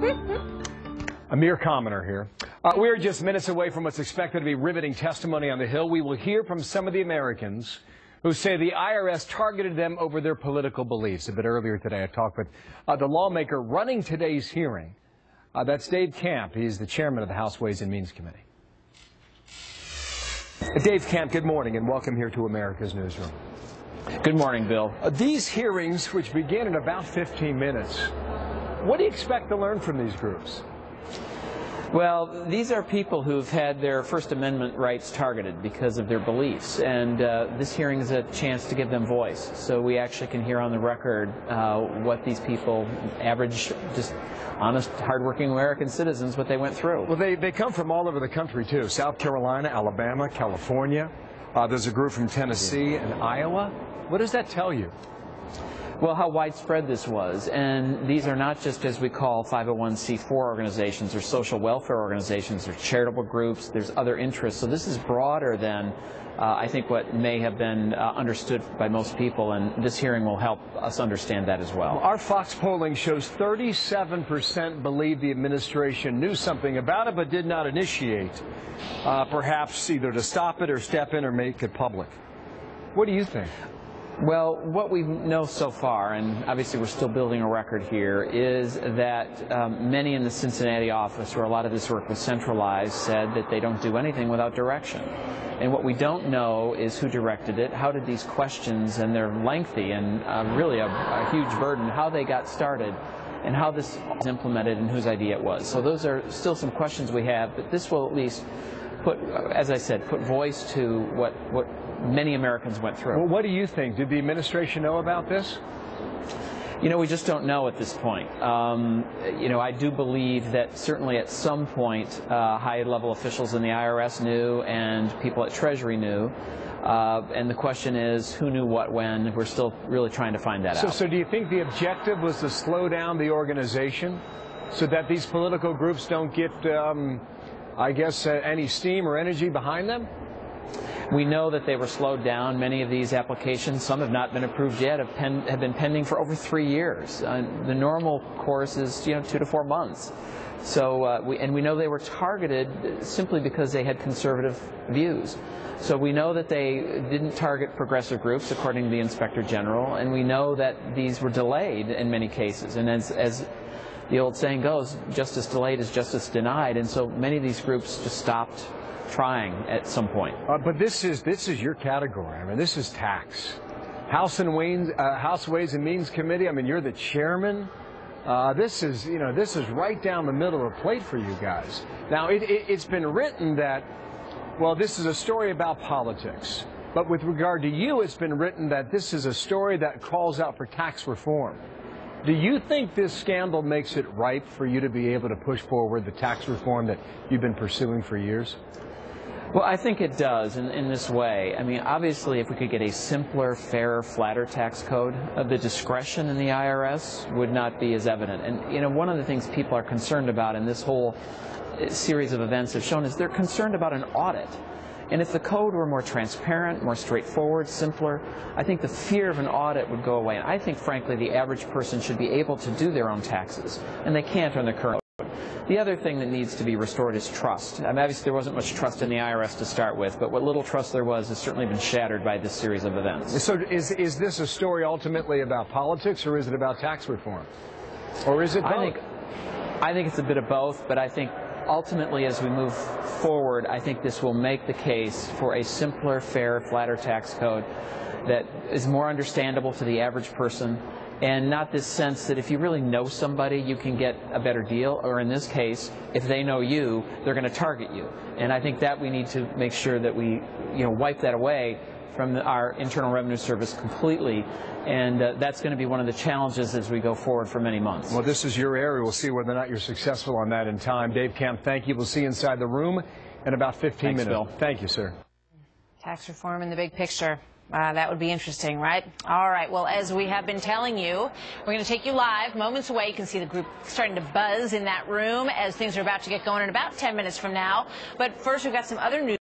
A mere commoner here. We're just minutes away from what's expected to be riveting testimony on the Hill. We will hear from some of the Americans who say the IRS targeted them over their political beliefs. A bit earlier today, I talked with the lawmaker running today's hearing. That's Dave Camp. He's the chairman of the House Ways and Means Committee. Dave Camp, good morning and welcome here to America's Newsroom. Good morning, Bill. These hearings, which begin in about 15 minutes, what do you expect to learn from these groups? Well, these are people who've had their First Amendment rights targeted because of their beliefs, and this hearing is a chance to give them voice. So we actually can hear on the record what these people, average, just honest, hardworking American citizens, what they went through. Well, they come from all over the country, too. South Carolina, Alabama, California. There's a group from Tennessee and Iowa. What does that tell you? Well, how widespread this was, and these are not just, as we call, 501c4 organizations or social welfare organizations or charitable groups. There's other interests. So this is broader than, I think, what may have been understood by most people, and this hearing will help us understand that as well. Our Fox polling shows 37% believe the administration knew something about it but did not initiate, perhaps either to stop it or step in or make it public. What do you think? Well, what we know so far, and obviously we're still building a record here, is that many in the Cincinnati office, where a lot of this work was centralized, said that they don't do anything without direction. And what we don't know is who directed it, how did these questions, and they're lengthy and really a huge burden, how they got started, and how this was implemented and whose idea it was. So those are still some questions we have, but this will at least put, as I said, put voice to what many Americans went through. Well, what do you think? Did the administration know about this? You know, we just don't know at this point. You know, I do believe that certainly at some point high-level officials in the IRS knew and people at Treasury knew. And the question is, who knew what when? We're still really trying to find that out. So do you think the objective was to slow down the organization so that these political groups don't get, I guess, any steam or energy behind them? We know that they were slowed down. Many of these applications, some have not been approved yet, have been pending for over 3 years. The normal course is, 2 to 4 months. So, we know they were targeted simply because they had conservative views. So we know that they didn't target progressive groups, according to the Inspector General, and we know that these were delayed in many cases. And as the old saying goes, justice delayed is justice denied, and so many of these groups just stopped trying at some point. But this is your category. I mean, this is tax. House Ways and Means Committee. I mean, you're the chairman. This is right down the middle of the plate for you guys. Now, it's been written that, well, this is a story about politics. But with regard to you, it's been written that this is a story that calls out for tax reform. Do you think this scandal makes it ripe for you to be able to push forward the tax reform that you've been pursuing for years? Well, I think it does in this way. I mean, obviously, if we could get a simpler, fairer, flatter tax code, the discretion in the IRS would not be as evident. And, one of the things people are concerned about in this whole series of events have shown is they're concerned about an audit. And if the code were more transparent, more straightforward, simpler, I think the fear of an audit would go away. And I think, frankly, the average person should be able to do their own taxes, and they can't on the current. The other thing that needs to be restored is trust. I mean, obviously, there wasn't much trust in the IRS to start with, but what little trust there was has certainly been shattered by this series of events. So is this a story ultimately about politics, or is it about tax reform? Or is it both? I think it's a bit of both, but I think ultimately, as we move forward, I think this will make the case for a simpler, fairer, flatter tax code that is more understandable to the average person, and not this sense that if you really know somebody, you can get a better deal, or in this case, if they know you, they're going to target you. And I think that we need to make sure that we, wipe that away from our Internal Revenue Service completely, and that's going to be one of the challenges as we go forward for many months. Well, this is your area. We'll see whether or not you're successful on that in time. Dave Camp, thank you. We'll see you inside the room in about 15 minutes. Bill. Thank you, sir. Tax reform in the big picture. That would be interesting, right? All right. Well, as we have been telling you, we're going to take you live moments away. You can see the group starting to buzz in that room as things are about to get going in about 10 minutes from now. But first, we've got some other news.